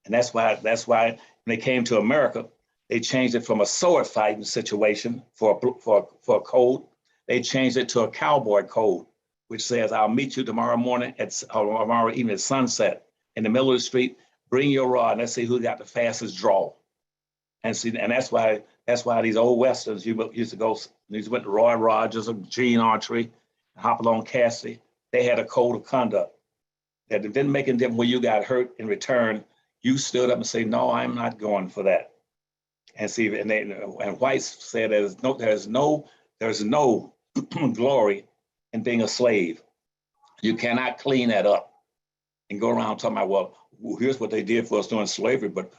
And that's why when they came to America, they changed it from a sword fighting situation for a code. They changed it to a cowboy code, which says, I'll meet you tomorrow morning or tomorrow evening at sunset in the middle of the street. Bring your rod and let's see who got the fastest draw. And that's why these old westerns used to Roy Rogers or Gene Autry, Hopalong Cassidy. They had a code of conduct that it didn't make a difference when you got hurt in return. You stood up and say, no, I'm not going for that. And whites said there's no glory in being a slave. You cannot clean that up and go around talking about, well, here's what they did for us during slavery, but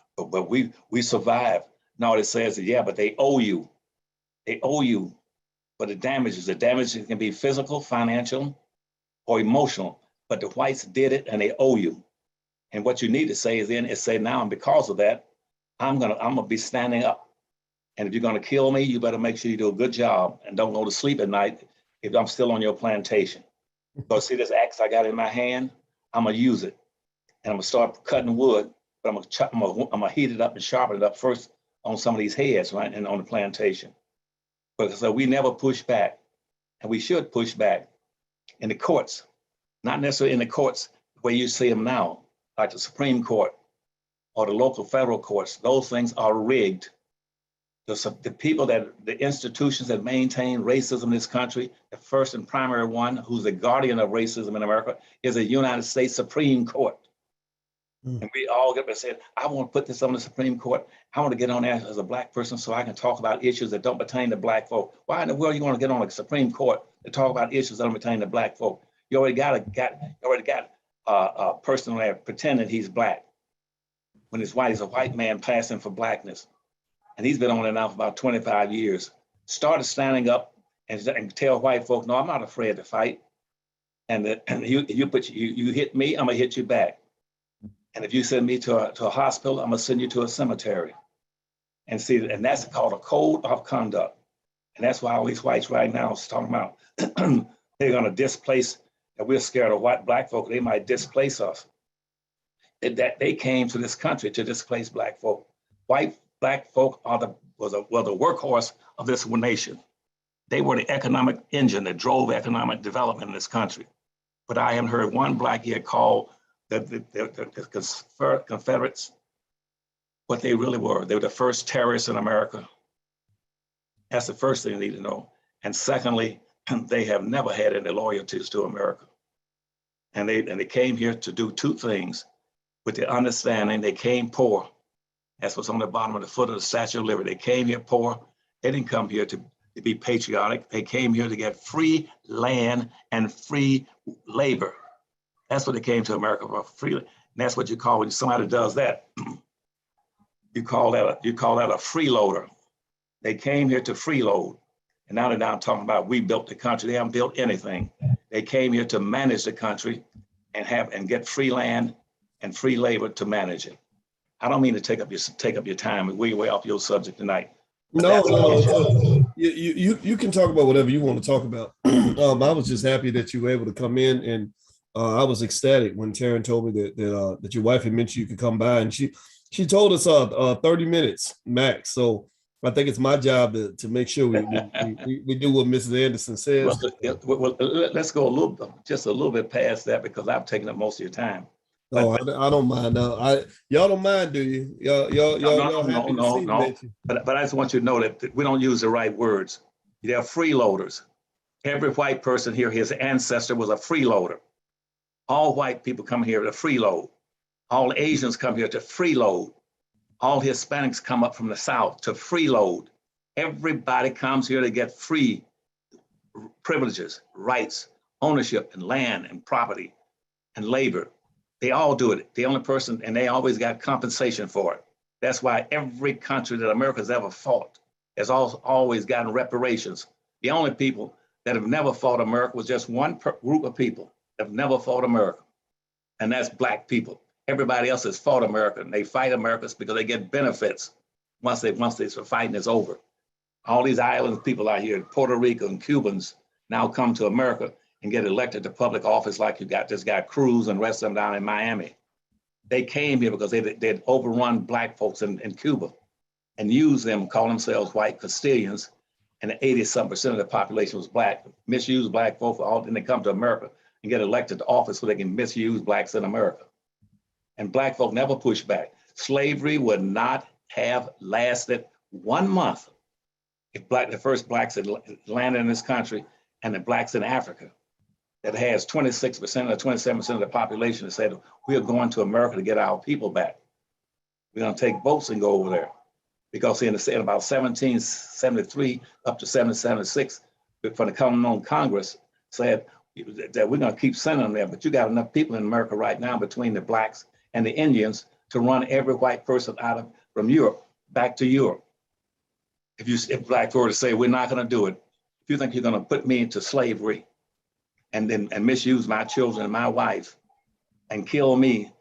we survived. No, it says, yeah, but they owe you. They owe you for the damages. The damages can be physical, financial, or emotional, but the whites did it and they owe you. And what you need to say is say now, and because of that, I'm gonna be standing up. And if you're gonna kill me, you better make sure you do a good job and don't go to sleep at night if I'm still on your plantation. So see this axe I got in my hand, I'm gonna use it. And I'm gonna start cutting wood, but I'm gonna heat it up and sharpen it up first on some of these heads, right, and on the plantation. But so we never push back, and we should push back in the courts, not necessarily in the courts where you see them now, like the Supreme Court or the local federal courts. Those things are rigged. The people the institutions that maintain racism in this country, the first and primary one who's the guardian of racism in America is the United States Supreme Court. And we all get up and say, I want to put this on the Supreme Court. I want to get on there as a Black person so I can talk about issues that don't pertain to Black folk. Why in the world you want to get on the Supreme Court to talk about issues that don't pertain to Black folk? You already got a person there pretending he's Black. When he's white, he's a white man passing for Blackness. And he's been on there now for about 25 years. Started standing up and tell white folk, no, I'm not afraid to fight. And you hit me, I'm gonna hit you back. And if you send me to a hospital, I'm gonna send you to a cemetery. And that's called a code of conduct. And that's why all these whites right now is talking about they're gonna displace, that we're scared of white Black folk, they might displace us. That they came to this country to displace Black folk. Black folk were the workhorse of this nation. They were the economic engine that drove economic development in this country. But I haven't heard one Black yet call the Confederates what they really were. They were the first terrorists in America. That's the first thing you need to know. And secondly, they have never had any loyalties to America. And they came here to do two things with the understanding they came poor. That's what's on the bottom of the foot of the Statue of Liberty. They came here poor. They didn't come here to be patriotic. They came here to get free land and free labor. That's what they came to America for, free. And that's what you call, when somebody does that, you call that a freeloader. They came here to freeload. And now they're now talking about we built the country. They haven't built anything. They came here to manage the country and get free land and free labor to manage it. I don't mean to take up your time. We're way off your subject tonight. No. You can talk about whatever you want to talk about. I was just happy that you were able to come in, and I was ecstatic when Taryn told me that your wife had mentioned you could come by, and she told us 30 minutes max. So I think it's my job to make sure we do what Mrs. Anderson says. Well, let's go just a little bit past that, because I've taken up most of your time. No, I don't mind. Y'all don't mind, do you? Y'all happy to see me. But I just want you to know that we don't use the right words. They're freeloaders. Every white person here, his ancestor was a freeloader. All white people come here to freeload. All Asians come here to freeload. All Hispanics come up from the South to freeload. Everybody comes here to get free privileges, rights, ownership, and land and property and labor. They all do it. The only person, and they always got compensation for it. That's why every country that America's ever fought has always gotten reparations. The only people that have never fought America was just one group of people that have never fought America, and that's Black people. Everybody else has fought America, and they fight America because they get benefits once the fighting is over. All these island people out here, Puerto Rico and Cubans, now come to America and get elected to public office, like you got this guy Cruz and the rest of them down in Miami. They came here because they'd overrun black folks in Cuba and used them, call themselves white Castilians, and 80-some% of the population was black, misused black folks, then they come to America and get elected to office so they can misuse blacks in America. And black folk never pushed back. Slavery would not have lasted 1 month if the first blacks had landed in this country, and the blacks in Africa that has 26% or 27% of the population that said, we are going to America to get our people back. We're gonna take boats and go over there. Because in about 1773 up to 1776, from the Continental Congress said that we're gonna keep sending them there, but you got enough people in America right now between the blacks and the Indians to run every white person from Europe back to Europe. If black were to say, we're not gonna do it, if you think you're gonna put me into slavery and misuse my children and my wife and kill me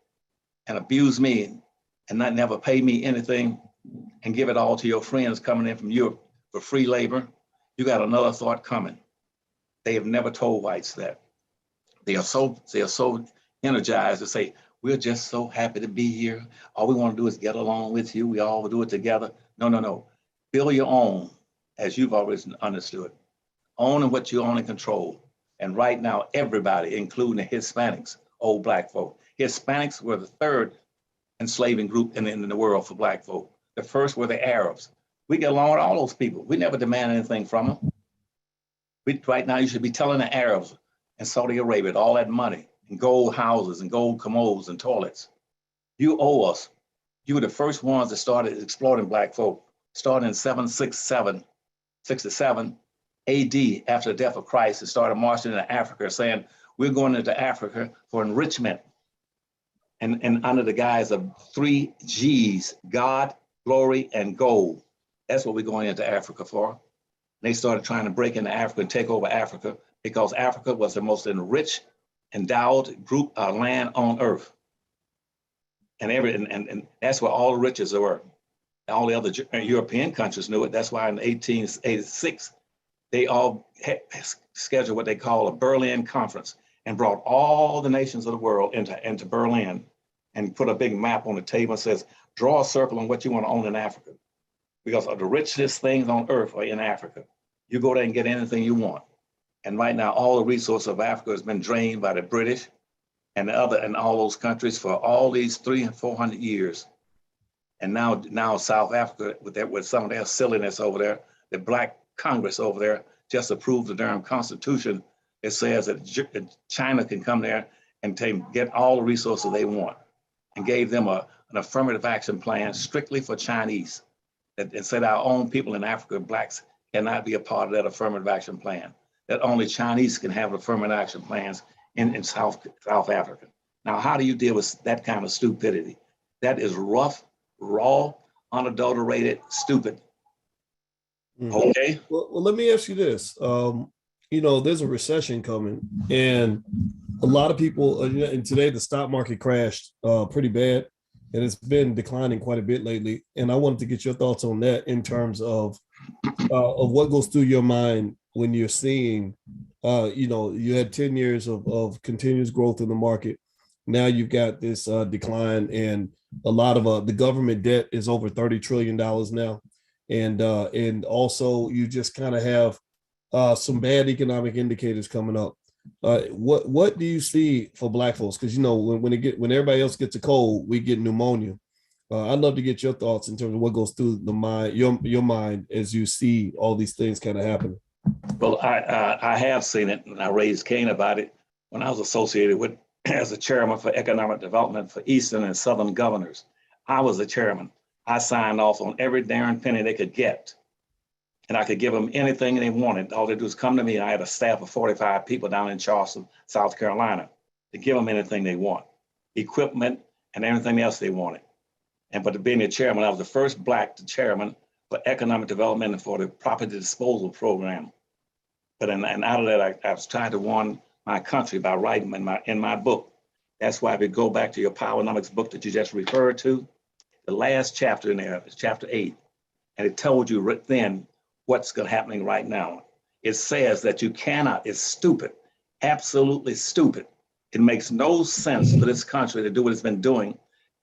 and abuse me and not never pay me anything and give it all to your friends coming in from Europe for free labor, you got another thought coming. They have never told whites that. They are so energized to say, we're just so happy to be here. All we want to do is get along with you. We all do it together. No. Build your own, as you've always understood. Own what you own and control. And right now, everybody, including the Hispanics, old black folk. Hispanics were the third enslaving group in the world for black folk. The first were the Arabs. We get along with all those people. We never demand anything from them. Right now, you should be telling the Arabs in Saudi Arabia all that money and gold houses and gold commodes and toilets. You owe us. You were the first ones that started exploiting black folk, starting in 767 AD after the death of Christ, and started marching into Africa saying, we're going into Africa for enrichment. And under the guise of 3 G's, God, glory, and gold. That's what we're going into Africa for. And they started trying to break into Africa and take over Africa because Africa was the most enriched, endowed group land on earth. And that's where all the riches were. All the other European countries knew it. That's why in 1886, they all scheduled what they call a Berlin Conference and brought all the nations of the world into Berlin and put a big map on the table and says, draw a circle on what you want to own in Africa. Because of the richest things on earth are in Africa. You go there and get anything you want. And right now, all the resources of Africa has been drained by the British and all those countries for all these 300 and 400 years. And now South Africa, with some of their silliness over there, the Black Congress over there just approved the darn constitution. It says that China can come there and get all the resources they want, and gave them an affirmative action plan strictly for Chinese. And said our own people in Africa, blacks, cannot be a part of that affirmative action plan. That only Chinese can have affirmative action plans in South Africa. Now, how do you deal with that kind of stupidity? That is rough, raw, unadulterated, stupid. Okay. Well, let me ask you this. There's a recession coming, and a lot of people, and today the stock market crashed pretty bad, and it's been declining quite a bit lately. And I wanted to get your thoughts on that in terms of what goes through your mind when you're seeing, you had 10 years of continuous growth in the market. Now you've got this decline, and a lot of the government debt is over $30 trillion now. And also you just kind of have some bad economic indicators coming up. What do you see for Black folks? Because when everybody else gets a cold, we get pneumonia. I'd love to get your thoughts in terms of what goes through the mind, your mind, as you see all these things kind of happening. Well, I have seen it, and I raised Cain about it when I was associated with as a chairman for economic development for Eastern and Southern governors. I was the chairman. I signed off on every darn penny they could get. And I could give them anything they wanted. All they do is come to me. I had a staff of 45 people down in Charleston, South Carolina, to give them anything they want, equipment and everything else they wanted. But being the chairman, I was the first Black chairman for economic development and for the property disposal program. And out of that, I was trying to warn my country by writing in my book. That's why if you go back to your Powernomics book that you just referred to, the last chapter in there is chapter 8. And it told you right then what's happening right now. It says that you cannot, it's stupid, absolutely stupid. It makes no sense for this country to do what it's been doing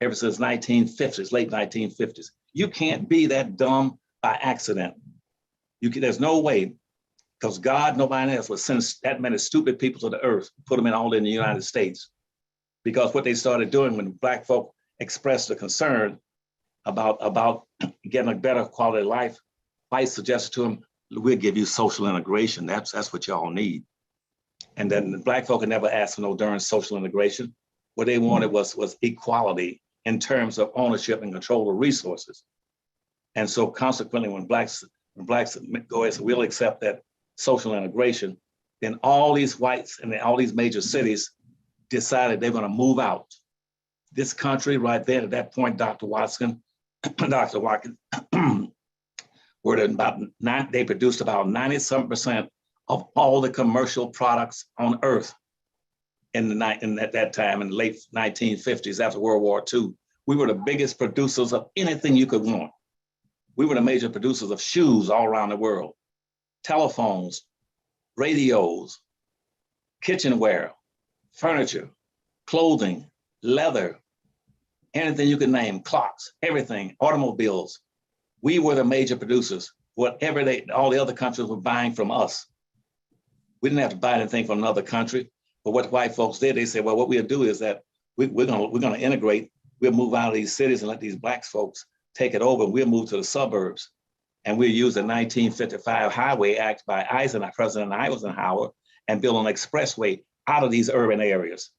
ever since 1950s, late 1950s. You can't be that dumb by accident. There's no way, because God, nobody else would send that many stupid people to the earth, put them all in the United States. Because what they started doing when Black folk expressed a concern about getting a better quality of life, whites suggested to them, we'll give you social integration. That's what y'all need. And then the Black folk had never asked for no darn social integration. What they wanted was equality in terms of ownership and control of resources. And so consequently, when blacks go ahead, we'll accept that social integration, then all these whites and all these major cities decided they're going to move out. This country right there, at that point, Dr. Watkins, were they produced about 97% of all the commercial products on earth at that time, in the late 1950s, after World War II. We were the biggest producers of anything you could want. We were the major producers of shoes all around the world, telephones, radios, kitchenware, furniture, clothing, leather, anything you could name, clocks, everything, automobiles. We were the major producers. Whatever all the other countries were buying from us. We didn't have to buy anything from another country. But what white folks did, they said, well, what we'll do is that we're gonna integrate. We'll move out of these cities and let these Black folks take it over. We'll move to the suburbs. And we'll use the 1955 Highway Act by President Eisenhower, and build an expressway out of these urban areas.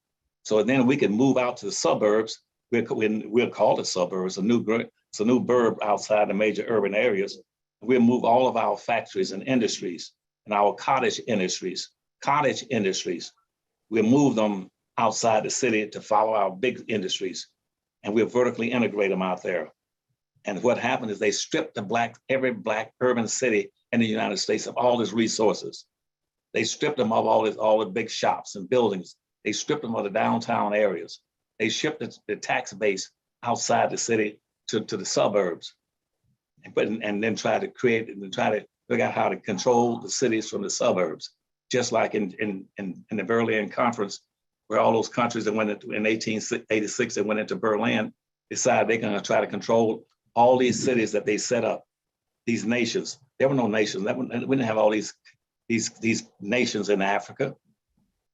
So then we can move out to the suburbs. We'll call it suburbs, it's a new burb outside the major urban areas. We'll move all of our factories and industries and our cottage industries. We'll move them outside the city to follow our big industries, and we'll vertically integrate them out there. And what happened is they stripped every Black urban city in the United States of all its resources. They stripped them of all the big shops and buildings. They stripped them of the downtown areas. They shifted the tax base outside the city to the suburbs, and then try to figure out how to control the cities from the suburbs. Just like in the Berlin Conference, where all those countries that went into, in 1886, that went into Berlin, decided they're going to try to control all these cities that they set up, these nations. There were no nations. We didn't have all these nations in Africa.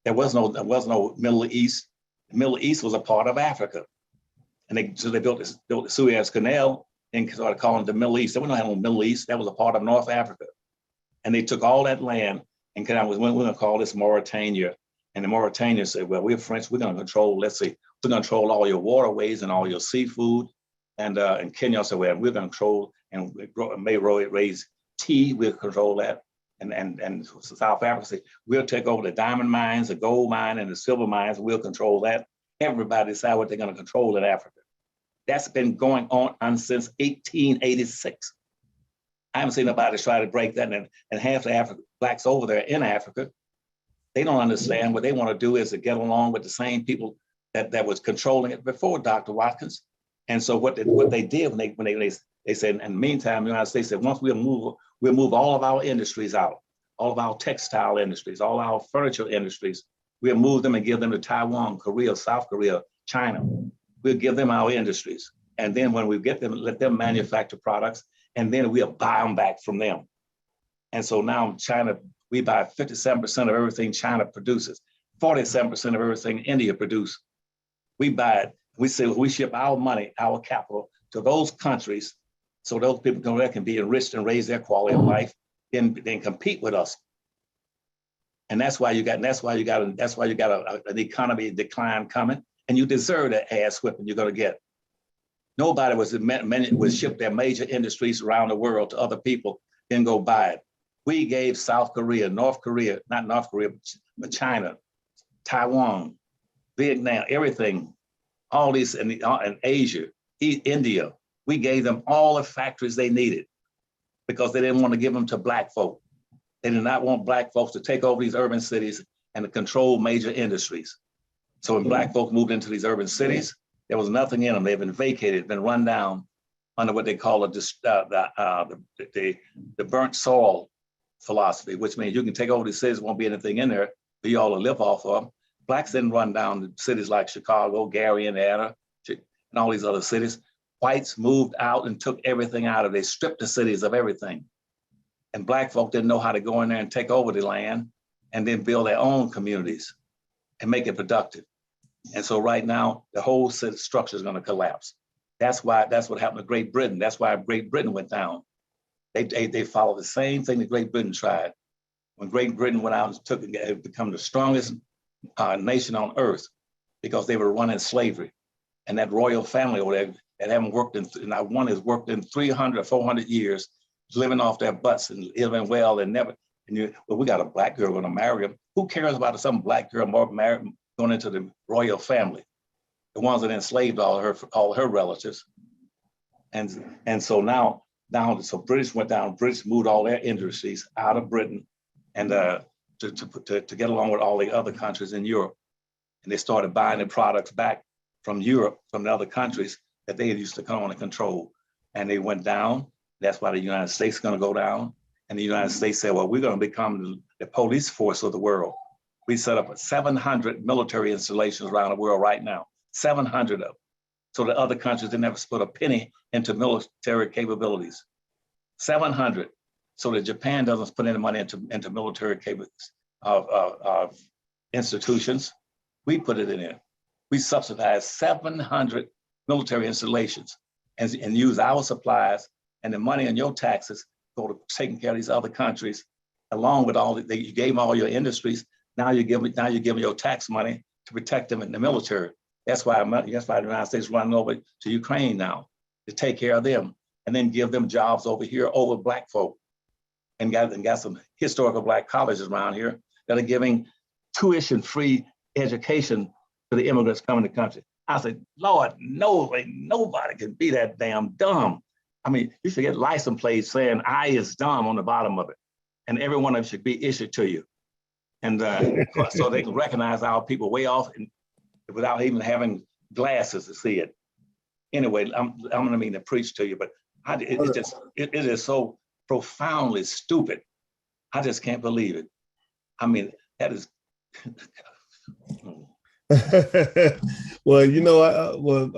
There was no Middle East. The Middle East was a part of Africa, and they built the Suez Canal and started calling it the Middle East. There was no Middle East. That was a part of North Africa, and they took all that land and we're going to call this Mauritania. And the Mauritanians said, well, we're French. We're going to control. We're going to control all your waterways and all your seafood. And Kenya said, well, we're going to control and may raise tea. We'll control that. And South Africa said, we'll take over the diamond mines, the gold mine, and the silver mines. We'll control that. Everybody decide what they're going to control in Africa. That's been going on since 1886. I haven't seen nobody try to break that. And half the Blacks over there in Africa, they don't understand. What they want to do is to get along with the same people that was controlling it before Dr. Watkins. And so what they did when they said, in the meantime, the United States said, once we'll move all of our industries out, all of our textile industries, all our furniture industries, we'll move them and give them to Taiwan, Korea, South Korea, China. We'll give them our industries. And then when we get them, let them manufacture products, and then we'll buy them back from them. And so now China, we buy 57% of everything China produces, 47% of everything India produces. We buy it. We say we ship our money, our capital to those countries, so those people can be enriched and raise their quality of life, and then compete with us. And that's why you got an economy decline coming, and you deserve that ass whipping you're going to get. Nobody would ship their major industries around the world to other people, then go buy it. We gave South Korea, not North Korea, but China, Taiwan, Vietnam, everything, all these in Asia, India. We gave them all the factories they needed because they didn't want to give them to Black folk. They did not want Black folks to take over these urban cities and to control major industries. So when Black folks moved into these urban cities, there was nothing in them. They've been vacated, been run down under what they call the burnt soil philosophy, which means you can take over these cities, won't be anything in there for you all to live off of. Blacks didn't run down cities like Chicago, Gary, Indiana, and all these other cities. Whites moved out and took everything out of it. They stripped the cities of everything. And Black folk didn't know how to go in there and take over the land and then build their own communities and make it productive. And so right now, the whole city structure is going to collapse. That's what happened to Great Britain. That's why Great Britain went down. They followed the same thing that Great Britain tried. When Great Britain went out and had become the strongest nation on earth, because they were running slavery. And that royal family over there that haven't worked not one has worked in 300 or 400 years, living off their butts and living well and never, well, we got a Black girl going to marry him. Who cares about some Black girl married going into the royal family? The ones that enslaved all her relatives. And so now, so British went down, British moved all their industries out of Britain and to get along with all the other countries in Europe. And they started buying the products back from Europe, from the other countries that they used to come on and control. And they went down. That's why the United States is going to go down. And the United States said, well, we're going to become the police force of the world. We set up 700 military installations around the world right now, 700 of them. So the other countries didn't ever put a penny into military capabilities. 700. So that Japan doesn't put any money into military institutions. We put it in there. We subsidize 700 military installations and use our supplies, and the money in your taxes go to taking care of these other countries, along with you gave them all your industries. Now you're giving your tax money to protect them in the military. That's why the United States is running over to Ukraine now to take care of them, and then give them jobs over here over Black folk, and got some historical Black colleges around here that are giving tuition-free education to the immigrants coming to the country. I said, Lord, nobody can be that damn dumb. I mean, you should get license plates saying I is dumb on the bottom of it, and every one of them should be issued to you. And so they can recognize our people way off and without even having glasses to see it. Anyway, I'm gonna mean to preach to you, but it is so profoundly stupid. I just can't believe it. I mean, that is. Well,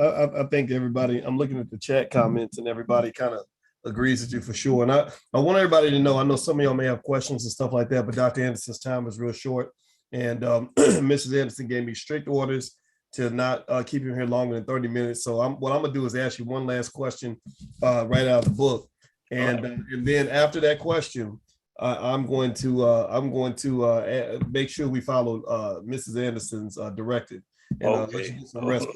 I think everybody, I'm looking at the chat comments and everybody kind of agrees with you for sure. And I want everybody to know, I know some of y'all may have questions and stuff like that, but Dr. Anderson's time is real short. And Mrs. Anderson gave me strict orders to not keep him here longer than 30 minutes. So what I'm gonna do is ask you one last question right out of the book. And then after that question, I'm going to make sure we follow Mrs. Anderson's directive. And some rest.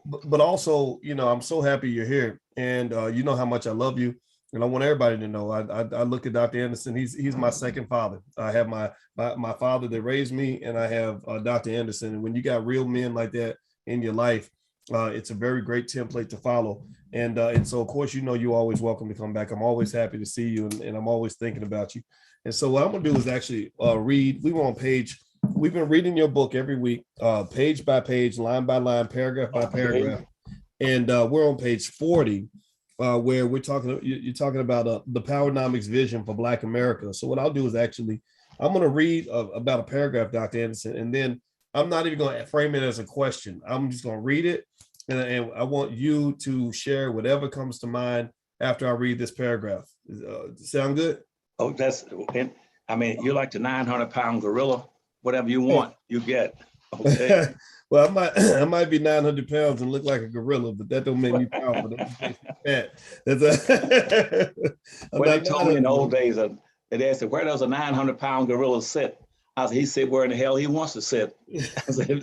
But also, I'm so happy you're here, and you know how much I love you, and I want everybody to know. I look at Dr. Anderson. He's my second father. I have my father that raised me, and I have Dr. Anderson. And when you got real men like that in your life, it's a very great template to follow. And so, of course, you're always welcome to come back. I'm always happy to see you, and I'm always thinking about you. And so what I'm going to do is actually read. We've been reading your book every week, page by page, line by line, paragraph by paragraph. And we're on page 40, where you're talking about the Powernomics vision for Black America. So what I'll do is I'm going to read about a paragraph, Dr. Anderson, and then I'm not even going to frame it as a question. I'm just going to read it. And I want you to share whatever comes to mind after I read this paragraph. Sound good? Oh, you're like the 900-pound gorilla. Whatever you want, you get. Okay. Well, I might be 900 pounds and look like a gorilla, but that don't make me powerful. That they told me in the old days, they asked, where does a 900-pound gorilla sit? I said, he sit where in the hell he wants to sit. I said,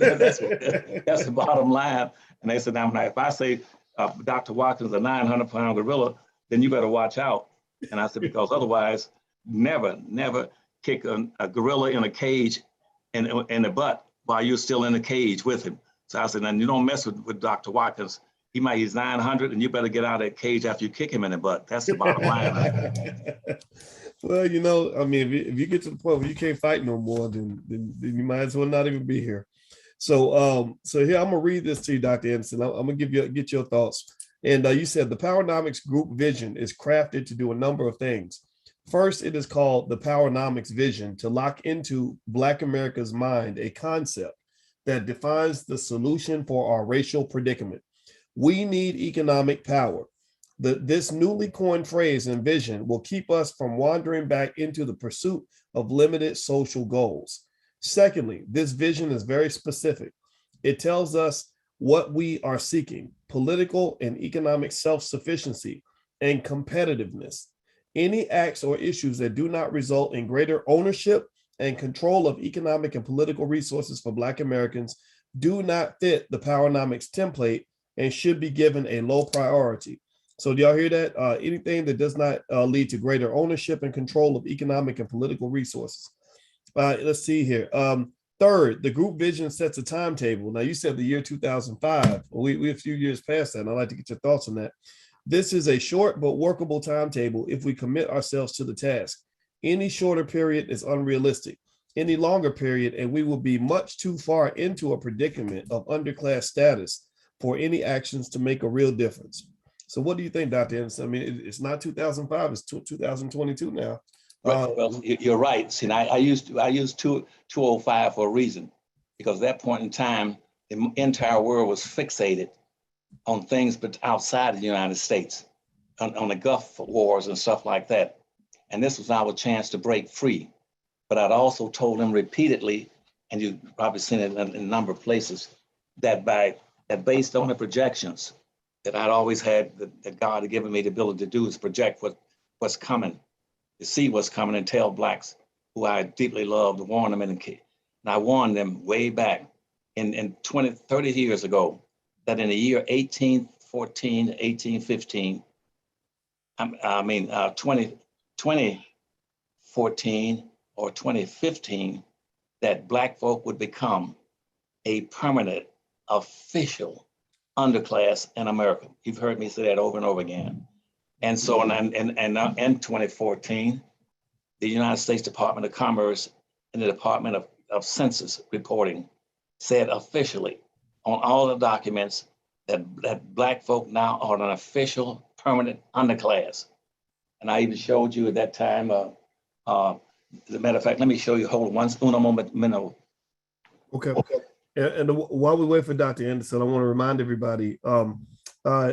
that's the bottom line. And they said, now, if I say Dr. Watkins is a 900-pound gorilla, then you better watch out. And I said, because otherwise, never kick a gorilla in a cage in the butt while you're still in the cage with him. So I said, and you don't mess with Dr. Watkins. He's 900, and you better get out of that cage after you kick him in the butt. That's the bottom line. Well, if you get to the point where you can't fight no more, then you might as well not even be here. So here, I'm gonna read this to you, Dr. Anderson. I'm gonna get your thoughts. And you said the Powernomics group vision is crafted to do a number of things. First, it is called the Powernomics vision to lock into Black America's mind a concept that defines the solution for our racial predicament. We need economic power. This newly coined phrase and vision will keep us from wandering back into the pursuit of limited social goals. Secondly, this vision is very specific. It tells us what we are seeking: political and economic self-sufficiency and competitiveness. Any acts or issues that do not result in greater ownership and control of economic and political resources for Black Americans do not fit the Powernomics template and should be given a low priority. So do y'all hear that? Anything that does not lead to greater ownership and control of economic and political resources. Let's see here. Third, the group vision sets a timetable. Now, you said the year 2005. We're a few years past that, and I'd like to get your thoughts on that. This is a short but workable timetable if we commit ourselves to the task. Any shorter period is unrealistic. Any longer period, and we will be much too far into a predicament of underclass status for any actions to make a real difference. So what do you think, Dr. Anderson? I mean, it's not 2005, it's 2022 now. Well, you're right. See, I used 205 for a reason, because at that point in time, the entire world was fixated on things but outside of the United States, on the Gulf Wars and stuff like that. And this was our chance to break free. But I'd also told them repeatedly, and you've probably seen it in a number of places, that based on the projections that I'd always had, that God had given me the ability to do, is project what's coming, to see what's coming, and tell Blacks who I deeply love, to warn them. And I warned them way back in 30 years ago, that in the year 1814, 1815, 2014 or 2015, that Black folk would become a permanent, official underclass in America. You've heard me say that over and over again. And so in 2014, the United States Department of Commerce and the Department of Census reporting said officially on all the documents that Black folk now are an official permanent underclass. And I even showed you at that time, as a matter of fact, let me show you, hold on uno momento. Okay. And while we wait for Dr. Anderson, I want to remind everybody,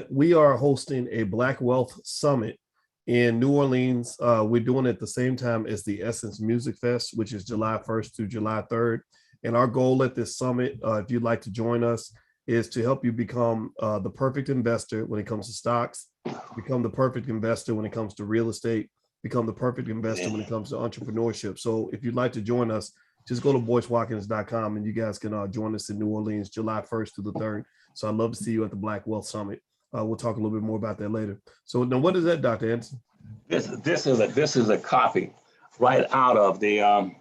we are hosting a Black Wealth Summit in New Orleans. We're doing it at the same time as the Essence Music Fest, which is July 1st through July 3rd. And our goal at this summit, if you'd like to join us, is to help you become the perfect investor when it comes to stocks, become the perfect investor when it comes to real estate, become the perfect investor when it comes to entrepreneurship. So if you'd like to join us, just go to boycewatkins.com and you guys can join us in New Orleans, July 1st through the 3rd. So I'd love to see you at the Black Wealth Summit. We'll talk a little bit more about that later. So now, what is that, Dr. Anderson? This is a copy right out of the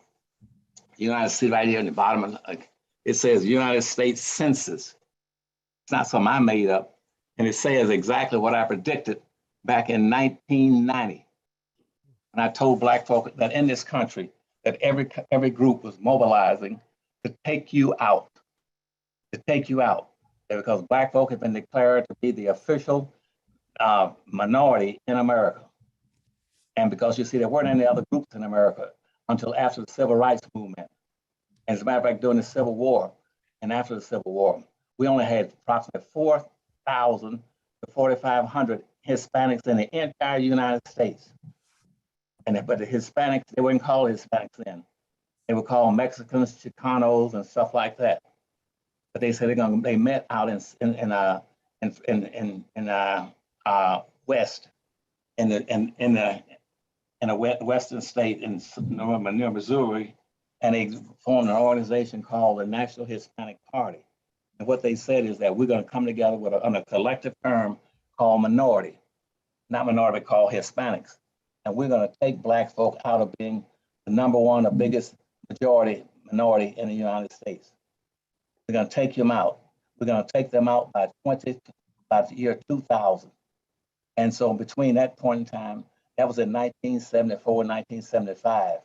United States, right here in the bottom. It says United States Census. It's not something I made up. And it says exactly what I predicted back in 1990. And I told Black folk that in this country, that every group was mobilizing to take you out, because Black folk have been declared to be the official minority in America. And because you see, there weren't any other groups in America until after the Civil Rights Movement. And as a matter of fact, during the Civil War and after the Civil War, we only had approximately 4,000 to 4,500 Hispanics in the entire United States. But the Hispanics, they weren't called Hispanics then. They were called Mexicans, Chicanos, and stuff like that. But they said they met out in West, in a western state near Missouri, and they formed an organization called the National Hispanic Party. And what they said is that we're going to come together on a collective term called minority, not minority, but called Hispanics. And we're going to take Black folk out of being the number one, the biggest minority in the United States. We're going to take them out. We're going to take them out by the year 2000. And so between that point in time, that was in 1974 and 1975.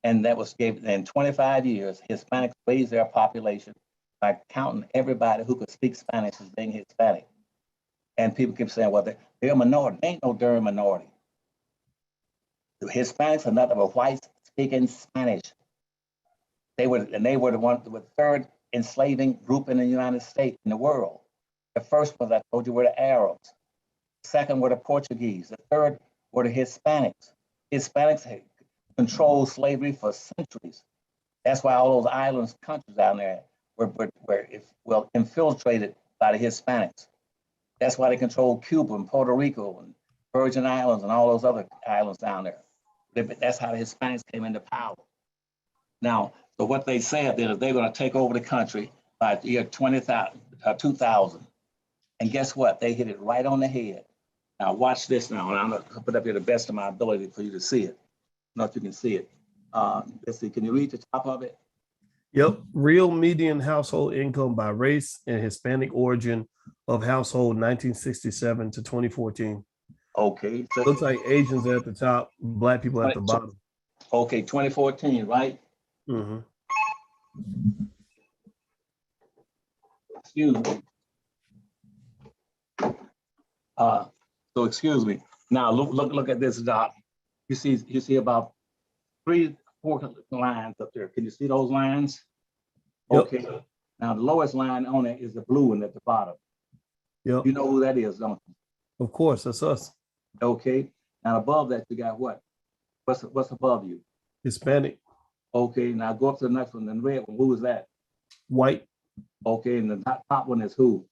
And that was in 25 years, Hispanics raised their population by counting everybody who could speak Spanish as being Hispanic. And people keep saying, well, they're a minority. They ain't no darn minority. The Hispanics are nothing but whites speaking Spanish. They were the third enslaving group in the United States, in the world. The first ones I told you were the Arabs. The second were the Portuguese. The third were the Hispanics. Hispanics had controlled slavery for centuries. That's why all those islands, countries down there were infiltrated by the Hispanics. That's why they controlled Cuba and Puerto Rico and Virgin Islands and all those other islands down there. That's how the Hispanics came into power. Now, so what they said then is they're going to take over the country by the year 2000. And guess what? They hit it right on the head. Now watch this now, and I'm going to put up here the best of my ability for you to see it. I don't know if you can see it. Let's see, can you read the top of it? Yep. Real median household income by race and Hispanic origin of household 1967 to 2014. Okay. So looks like Asians at the top, Black people at the bottom. Okay, 2014, right? Mm-hmm. Excuse me. So excuse me. Now look at this, Doc. You see about 3-4 lines up there. Can you see those lines? Yep. Okay. Now the lowest line on it is the blue one at the bottom. Yep. You know who that is, don't you? Of course, that's us. Okay. Now above that you got what? What's above you? Hispanic. Okay. Now go up to the next one. The red one. Who is that? White. Okay. And the top one is who?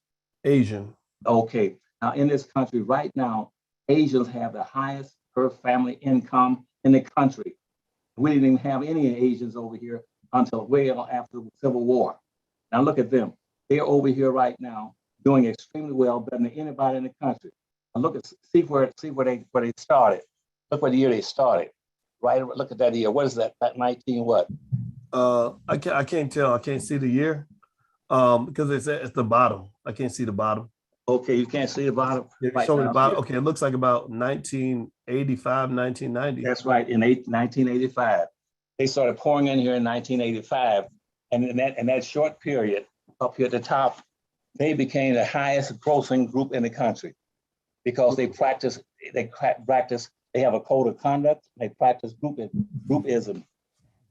Asian. Okay. Now in this country right now, Asians have the highest per family income in the country. We didn't even have any Asians over here until way after the Civil War. Now look at them. They're over here right now doing extremely well, better than anybody in the country. Now look at see where they started. Look what year they started. Right. Look at that year. What is that? That 19 what? I can't tell. I can't see the year. Because it's at the bottom. I can't see the bottom. Okay, you can't see the bottom. Yeah, right show me the bottom. Okay, it looks like about 1985, 1990. That's right, in 1985. They started pouring in here in 1985. And in that short period, up here at the top, they became the highest grossing group in the country because they have a code of conduct, they practice groupism,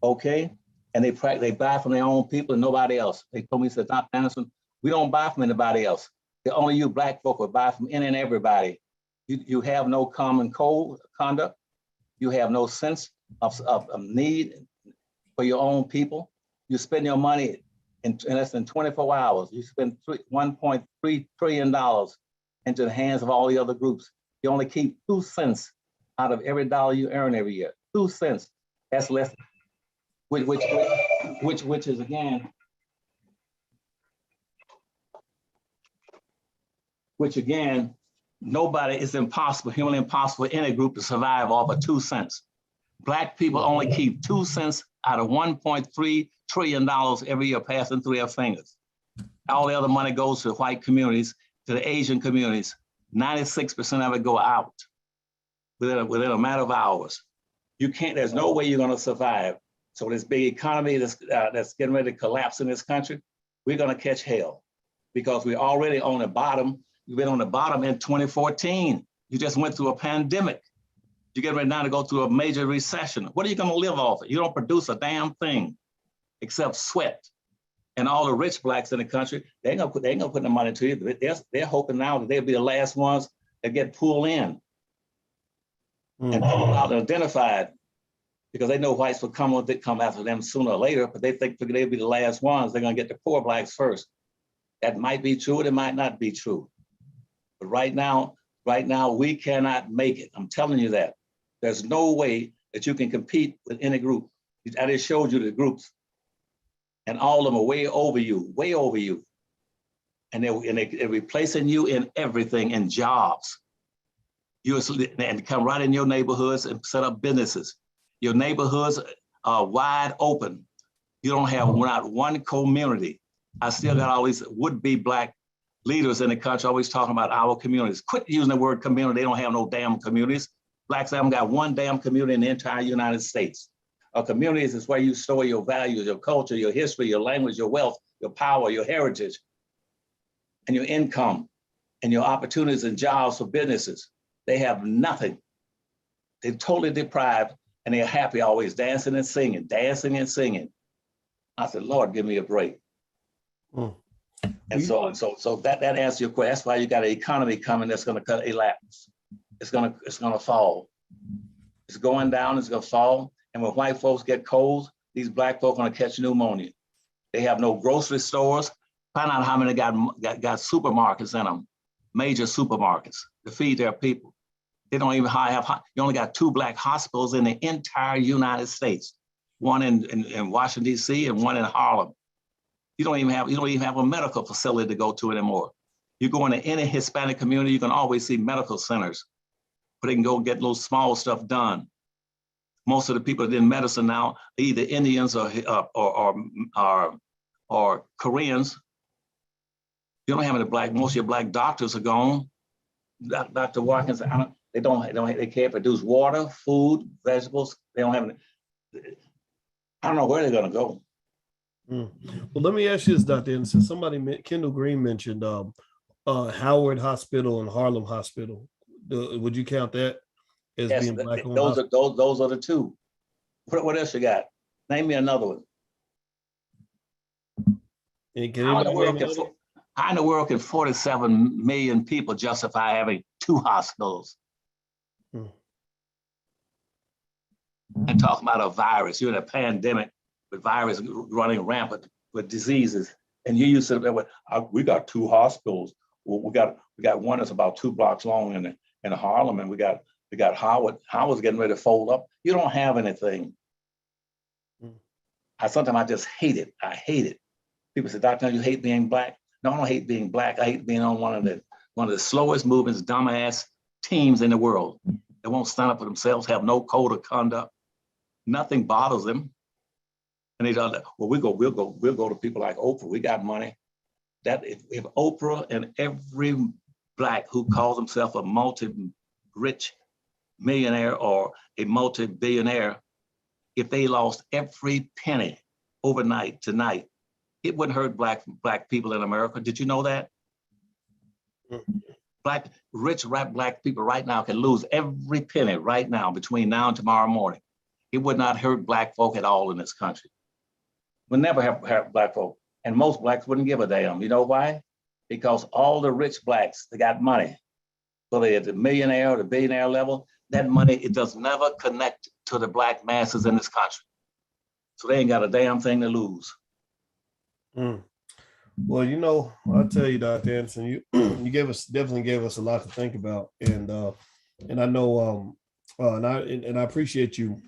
okay? And they buy from their own people and nobody else. They told me, said, Dr. Anderson, we don't buy from anybody else. Only you Black folk will buy from any and everybody. You have no common code conduct. You have no sense of need for your own people. You spend your money in less than 24 hours. You spend $1.3 trillion into the hands of all the other groups. You only keep 2 cents out of every dollar you earn every year. 2 cents. That's less, which is again, nobody, it's impossible, humanly impossible for any group to survive off of 2 cents. Black people only keep 2 cents out of $1.3 trillion every year passing through their fingers. All the other money goes to the white communities, to the Asian communities. 96% of it go out within a matter of hours. You can't, there's no way you're gonna survive. So this big economy that's getting ready to collapse in this country, we're gonna catch hell because we're already on the bottom. You've been on the bottom in 2014. You just went through a pandemic. You get ready now to go through a major recession. What are you gonna live off of? You don't produce a damn thing except sweat. And all the rich Blacks in the country, they ain't gonna put the money to you. They're hoping now that they'll be the last ones that get pulled in and pulled out and identified because they know whites will come after them sooner or later, but they think they'll be the last ones. They're gonna get the poor Blacks first. That might be true, it might not be true. But right now, we cannot make it. I'm telling you that. There's no way that you can compete with any group. I just showed you the groups. And all of them are way over you. And they're replacing you in everything, in jobs. And come right in your neighborhoods and set up businesses. Your neighborhoods are wide open. You don't have not one community. I still got all these would-be Black leaders in the country always talking about our communities. Quit using the word community. They don't have no damn communities. Blacks haven't got one damn community in the entire United States. Communities is where you store your values, your culture, your history, your language, your wealth, your power, your heritage, and your income, and your opportunities and jobs for businesses. They have nothing. They're totally deprived, and they're happy always dancing and singing. I said, Lord, give me a break. And And so that answers your question. That's why you got an economy coming that's going to cut elapse. It's going to fall. It's going down. It's going to fall. And when white folks get colds, these black folks are going to catch pneumonia. They have no grocery stores. Find out how many got supermarkets in them, major supermarkets to feed their people. They don't even have. You only got 2 black hospitals in the entire United States. One in Washington D.C. and one in Harlem. You don't even have a medical facility to go to anymore. You go into any Hispanic community, you can always see medical centers where they can go get little small stuff done. Most of the people that in medicine now, either Indians or Koreans. You don't have any black. Most of your black doctors are gone. Dr. Watkins, they can't produce water, food, vegetables. They don't have any. I don't know where they're going to go. Well, let me ask you this, Dr. Anderson. Kendall Green mentioned Howard Hospital and Harlem Hospital. Would you count that as being black? Those are the 2. What else you got? Name me another one. How in the world can 47 million people justify having 2 hospitals? And talk about a virus. You're in a pandemic with virus running rampant with diseases, and you used to say, we got 2 hospitals. Well, we got one that's about 2 blocks long in Harlem, and we got Howard. Howard's getting ready to fold up. You don't have anything. Sometimes I just hate it. I hate it. People say, Doctor, you hate being black? No, I don't hate being black. I hate being on one of the slowest moving, dumbass teams in the world. They won't stand up for themselves, have no code of conduct. Nothing bothers them. And they don't. Well, we'll go to people like Oprah. We got money. That if Oprah and every black who calls himself a multi-rich millionaire or a multi-billionaire, if they lost every penny overnight tonight, it wouldn't hurt black people in America. Did you know that? Rich black people right now can lose every penny right now between now and tomorrow morning. It would not hurt black folk at all in this country. We'll never have black folk. And most blacks wouldn't give a damn. You know why? Because all the rich blacks, they got money. Whether they're at the millionaire or the billionaire level, that money, it does never connect to the black masses in this country. So they ain't got a damn thing to lose. Well, I'll tell you, Dr. Anderson, you definitely gave us a lot to think about, and I know, and I appreciate you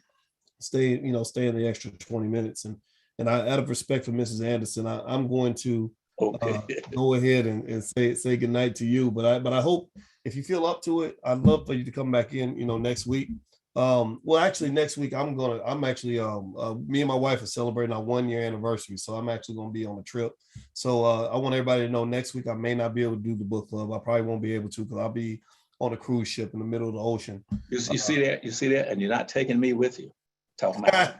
staying the extra 20 minutes, and I, out of respect for Mrs. Anderson, I'm going to go ahead and say good night to you, but I hope if you feel up to it, I'd love for you to come back in, next week. Well, actually, next week me and my wife are celebrating our 1-year anniversary, so I'm actually going to be on a trip. So I want everybody to know next week I may not be able to do the book club. I probably won't be able to because I'll be on a cruise ship in the middle of the ocean. You see that, and you're not taking me with you. Talking about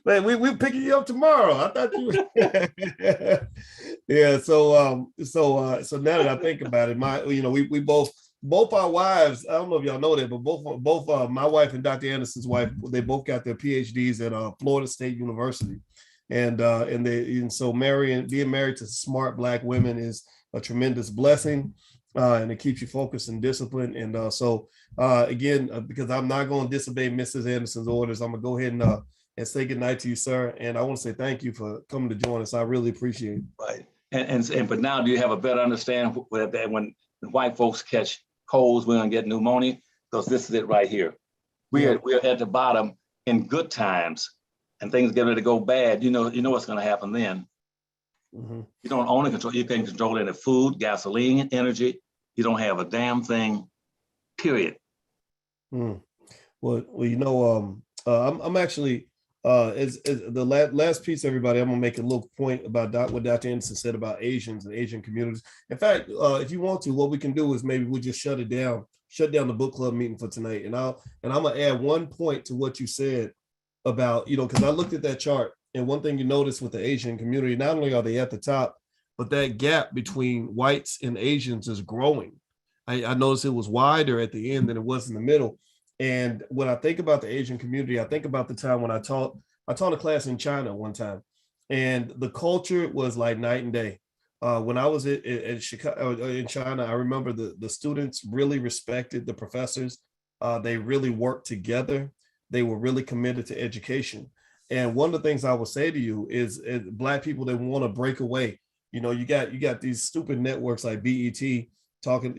Man, we're picking you up tomorrow. I thought you were. Yeah. So now that I think about it, we both our wives, I don't know if y'all know that, but both my wife and Dr. Anderson's wife, they both got their PhDs at Florida State University, and so being married to smart black women is a tremendous blessing, and it keeps you focused and disciplined. And so again, because I'm not going to disobey Mrs. Anderson's orders, I'm gonna go ahead and say good night to you, sir. And I want to say thank you for coming to join us. I really appreciate it. Right. And but now do you have a better understanding when white folks catch colds, we're gonna get pneumonia? Because this is it right here. We're at the bottom in good times, and things get ready to go bad. You know what's gonna happen then. Mm-hmm. You don't only control, you can control any food, gasoline, energy. You don't have a damn thing, period. Well, I'm actually as the last piece, everybody, I'm gonna make a little point about what Dr. Anderson said about Asians and Asian communities. In fact, if you want to, what we can do is maybe we'll just shut down the book club meeting for tonight. And I'm gonna add one point to what you said about, because I looked at that chart, and one thing you notice with the Asian community, not only are they at the top, but that gap between whites and Asians is growing. I noticed it was wider at the end than it was in the middle. And when I think about the Asian community, I think about the time when I taught a class in China one time. and the culture was like night and day. When I was in Chicago, in China, I remember the students really respected the professors. They really worked together. They were really committed to education. And one of the things I will say to you is Black people that want to break away. You know, you got these stupid networks like BET talking,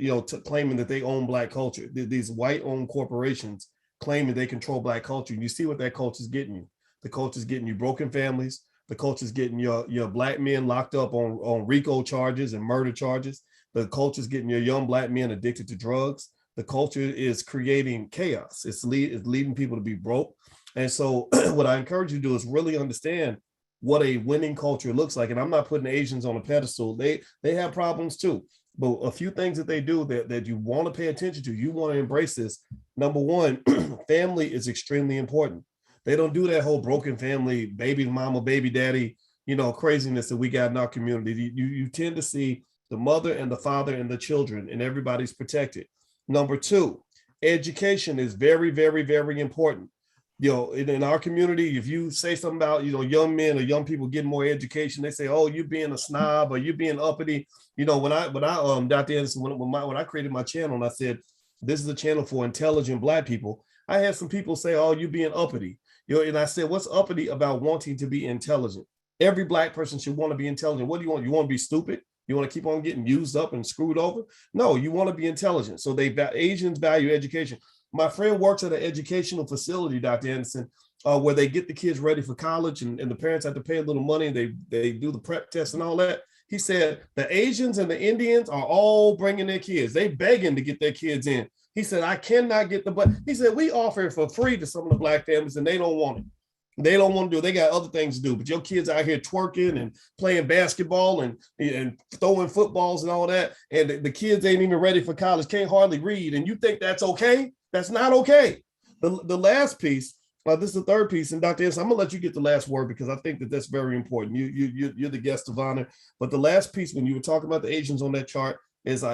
claiming that they own Black culture. These white-owned corporations claiming they control Black culture. And you see what that culture is getting you. The culture is getting you broken families. The culture is getting your Black men locked up on RICO charges and murder charges. The culture is getting your young Black men addicted to drugs. The culture is creating chaos. It's leading people to be broke. And so what I encourage you to do is really understand what a winning culture looks like. And I'm not putting Asians on a pedestal. They have problems too. But a few things that they do that you want to pay attention to, you want to embrace this. Number one, family is extremely important. They don't do that whole broken family, baby mama, baby daddy, craziness that we got in our community. You tend to see the mother and the father and the children, and everybody's protected. Number two, education is very, very, very important. In our community, if you say something about, young men or young people getting more education, they say, oh, you're being a snob or you're being uppity. When I Dr. Anderson, when I created my channel and I said, this is a channel for intelligent Black people, I had some people say, oh, you're being uppity. And I said, what's uppity about wanting to be intelligent? Every Black person should want to be intelligent. What do you want? You want to be stupid? You want to keep on getting used up and screwed over? No, you want to be intelligent. So Asians value education. My friend works at an educational facility, Dr. Anderson, where they get the kids ready for college, and the parents have to pay a little money, and they do the prep test and all that. He said the Asians and the Indians are all bringing their kids. They begging to get their kids in. He said, I cannot get but he said, we offer it for free to some of the Black families, and they don't want it. They don't want to do it. They got other things to do. But your kids out here twerking and playing basketball and throwing footballs and all that. And the kids ain't even ready for college, can't hardly read. And you think that's okay? That's not okay. The last piece, this is the third piece. And Dr. Anderson, I'm going to let you get the last word because I think that's very important. You're the guest of honor. But the last piece, when you were talking about the Asians on that chart, is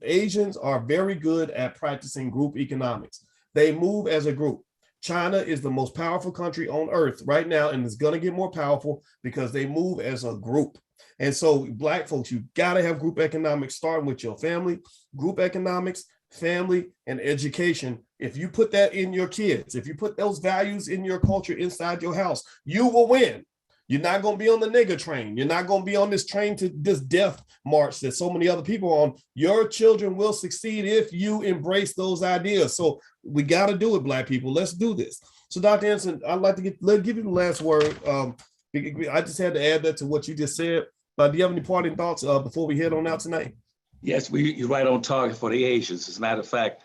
Asians are very good at practicing group economics. They move as a group. China is the most powerful country on earth right now, and it's going to get more powerful because they move as a group. And so Black folks, you got to have group economics starting with your family, group economics, family, and education. If you put that in your kids, if you put those values in your culture inside your house, you will win. You're not going to be on the nigger train. You're not going to be on this train to this death march that so many other people are on. Your children will succeed if you embrace those ideas. So we got to do it, Black people. Let's do this. So Dr. Anderson, I'd like to give you the last word. I just had to add that to what you just said. Do you have any parting thoughts before we head on out tonight? Yes, you're right on target for the Asians. As a matter of fact,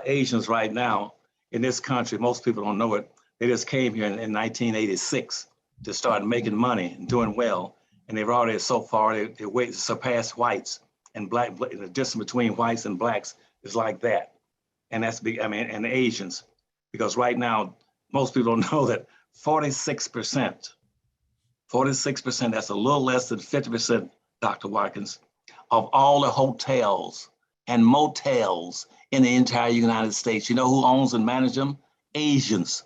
Asians right now in this country, most people don't know it, they just came here in 1986 to start making money and doing well. And they've already so far, they're waiting to surpass whites, and the distance between whites and Blacks is like that. And that's big, and the Asians, because right now, most people don't know that 46%, that's a little less than 50%, Dr. Watkins, of all the hotels and motels in the entire United States. You know who owns and manages them? Asians.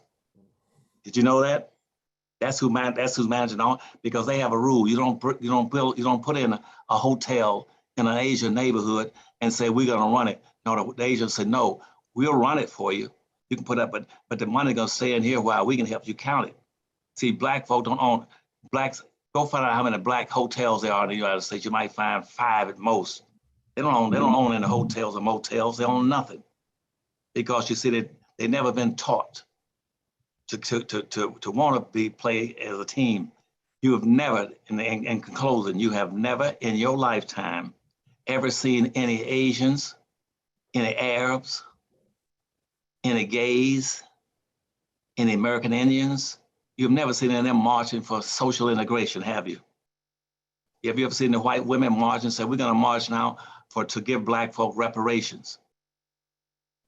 Did you know that? That's who's managing all, because they have a rule. You don't put in a hotel in an Asian neighborhood and say we're gonna run it. No, the Asians said no, we'll run it for you. You can put up, but the money gonna stay in here while we can help you count it. See, Black folk don't own. Blacks, go find out how many Black hotels there are in the United States. You might find 5 at most. They don't own any hotels or motels. They own nothing, because you see they never been taught to want to play as a team. You have never, in closing, you have never in your lifetime ever seen any Asians, any Arabs, any gays, any American Indians. You've never seen any of them marching for social integration, have you? Have you ever seen the white women march and say, we're gonna march now to give Black folk reparations?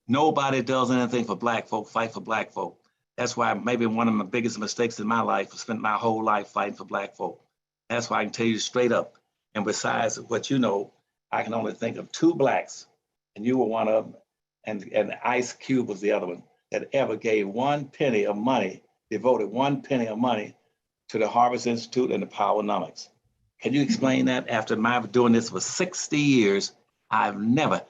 Nobody does anything for Black folk, fight for Black folk. That's why maybe one of my biggest mistakes in my life, I spent my whole life fighting for Black folk. That's why I can tell you straight up. And besides what you know, I can only think of 2 Blacks, and you were one of them, and Ice Cube was the other one, that ever gave 1 penny of money, devoted 1 penny of money to the Harvest Institute and the Powernomics. Can you explain that? After my doing this for 60 years, I've never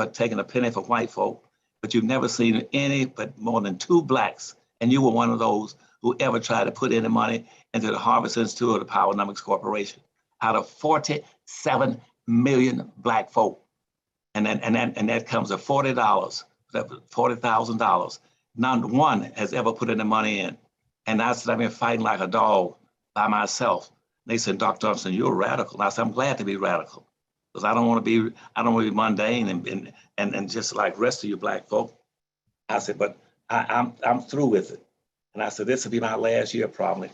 taken a penny for white folk, but you've never seen any but more than 2 blacks. And you were one of those who ever tried to put any money into the Harvest Institute or the Powernomics Corporation out of 47 million black folk. And that comes to $40, $40,000. Not one has ever put any money in. And I said, I've been fighting like a dog by myself. They said, Dr. Thompson, you're radical. And I said, I'm glad to be radical because I don't want to be mundane and just like rest of you black folk. I said, but I'm through with it. And I said, this will be my last year probably.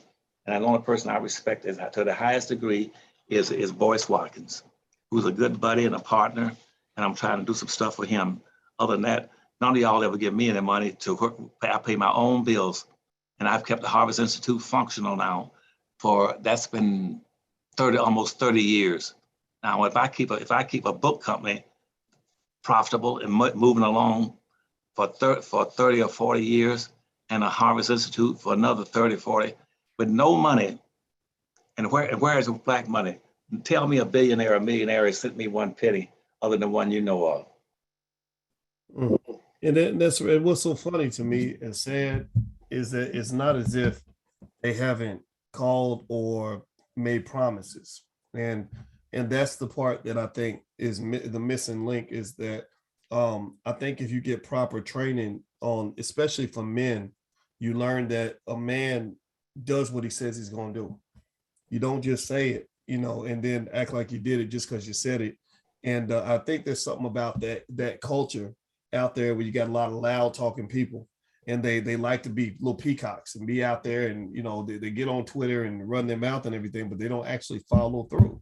And the only person I respect is to the highest degree is Boyce Watkins, who's a good buddy and a partner. And I'm trying to do some stuff for him. Other than that, none of y'all ever give me any money to work. I pay my own bills. And I've kept the Harvest Institute functional now that's been almost 30 years. Now, if I keep a book company profitable and moving along for 30 or 40 years, and a Harvest Institute for another 30, 40, with no money, and where is the black money? Tell me a billionaire or millionaire has sent me 1 penny other than one you know of. And that's what's so funny to me and sad is that it's not as if they haven't called or made promises. And that's the part that I think is the missing link is that I think if you get proper training on, especially for men, you learn that a man does what he says he's going to do. You don't just say it, and then act like you did it just because you said it. And I think there's something about that culture out there where you got a lot of loud talking people, and they like to be little peacocks and be out there and they get on Twitter and run their mouth and everything, but they don't actually follow through.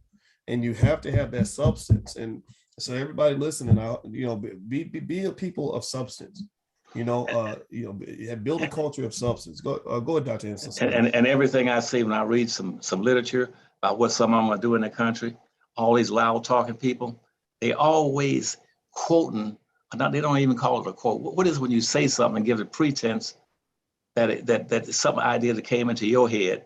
And you have to have that substance. And so everybody listening out, be a people of substance. Build a culture of substance. Go ahead, Dr. Anderson. And everything I see when I read some literature about what some of them are doing in the country, all these loud talking people, they always quoting. Now they don't even call it a quote. What is when you say something and give the pretense that some idea that came into your head?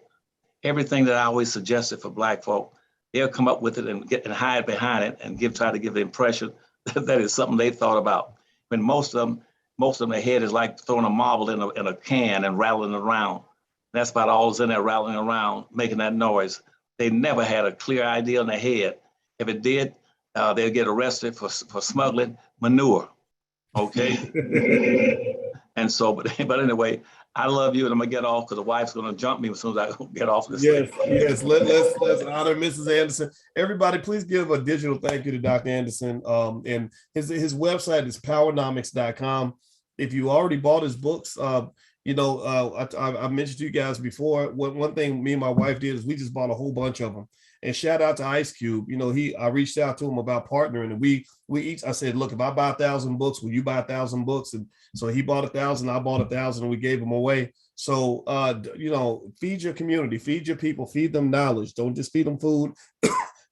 Everything that I always suggested for black folk, they'll come up with it and hide behind it and try to give the impression that it's something they thought about. When most of them, their head is like throwing a marble in a can and rattling around. That's about all that's in there, rattling around, making that noise. They never had a clear idea in their head. If it did, they'll get arrested for smuggling manure. Okay. And so, but anyway, I love you, and I'm gonna get off because the wife's gonna jump me as soon as I get off this. Yes. Let's honor Mrs. Anderson. Everybody, please give a digital thank you to Dr. Anderson. And his website is powernomics.com. If you already bought his books, I mentioned to you guys before. One thing me and my wife did is we just bought a whole bunch of them. And shout out to Ice Cube. I reached out to him about partnering, and we each, I said, look, if I buy 1,000 books, will you buy 1,000 books? And so he bought 1,000, I bought 1,000, and we gave them away. So, feed your community, feed your people, feed them knowledge. Don't just feed them food,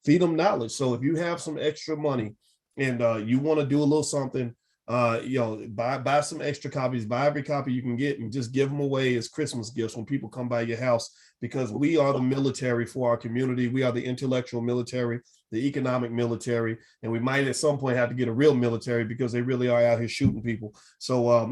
feed them knowledge. So if you have some extra money and you want to do a little something, buy some extra copies, buy every copy you can get and just give them away as Christmas gifts when people come by your house, because we are the military for our community. We are the intellectual military, the economic military, and we might at some point have to get a real military because they really are out here shooting people. So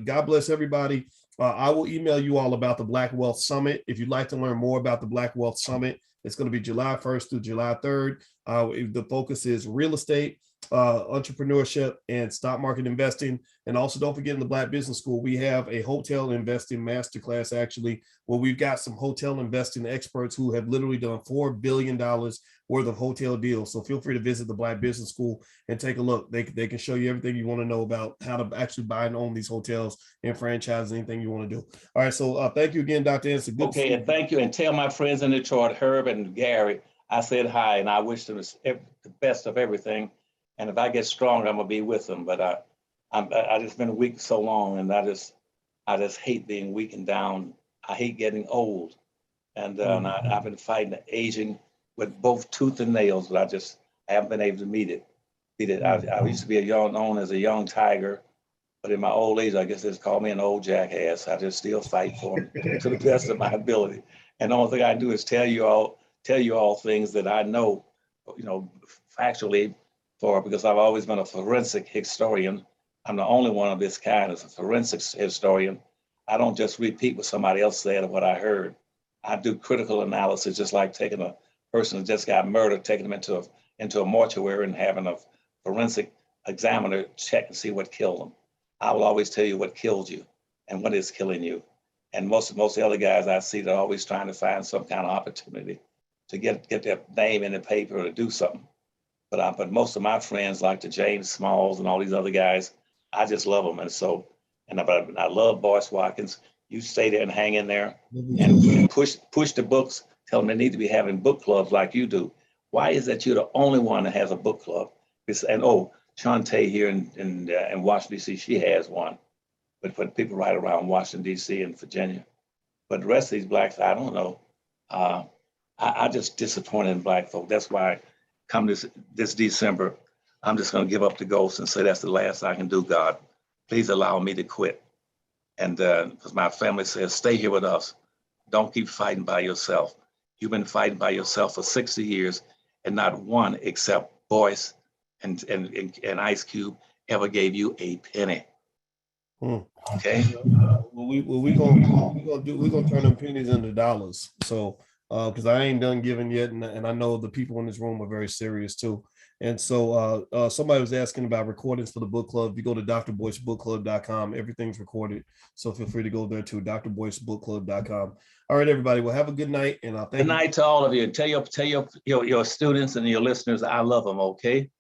God bless everybody. I will email you all about the Black Wealth Summit. If you'd like to learn more about the Black Wealth Summit, it's going to be July 1st through July 3rd. The focus is real estate, entrepreneurship, and stock market investing. And also don't forget, in the Black Business School, we have a hotel investing masterclass, actually, where we've got some hotel investing experts who have literally done $4 billion worth of hotel deals. So feel free to visit the Black Business School and take a look. They can show you everything you want to know about how to actually buy and own these hotels and franchise anything you want to do. All right. So thank you again, Dr. Anderson. Okay. And thank you. And tell my friends in Detroit, Herb and Gary, I said hi, and I wish them the best of everything. And if I get stronger, I'm gonna be with them. But I just been weak so long, and I just hate being weak and down. I hate getting old, and I've been fighting the aging with both tooth and nails, but I haven't been able to meet it. I used to be known as a young tiger, but in my old age, I guess they call me an old jackass. I just still fight for them to the best of my ability. And the only thing I do is tell you all things that I know, factually, because I've always been a forensic historian. I'm the only one of this kind as a forensic historian. I don't just repeat what somebody else said or what I heard. I do critical analysis, just like taking a person who just got murdered, taking them into a mortuary and having a forensic examiner check and see what killed them. I will always tell you what killed you and what is killing you. And most of the other guys I see, they're always trying to find some kind of opportunity to get their name in the paper or to do something. But most of my friends, like the James Smalls and all these other guys, I just love them. And I love Boyce Watkins. You stay there and hang in there and push the books. Tell them they need to be having book clubs like you do. Why is that you're the only one that has a book club? And Shantae here in Washington, D.C., she has one. But people right around Washington, D.C. and Virginia. But the rest of these blacks, I don't know. I just disappointed in black folk. That's why come this December, I'm just going to give up the ghost and say that's the last I can do, God. Please allow me to quit. And because my family says, stay here with us. Don't keep fighting by yourself. You've been fighting by yourself for 60 years, and not one except Boyce and Ice Cube ever gave you a penny. Okay. We're gonna turn them pennies into dollars. So because I ain't done giving yet, and I know the people in this room are very serious too. And so somebody was asking about recordings for the book club. If you go to drboycebookclub.com, everything's recorded. So feel free to go there to drboycebookclub.com. All right, everybody. Well, have a good night. And thank you. Good night to all of you. Tell your students and your listeners I love them, okay?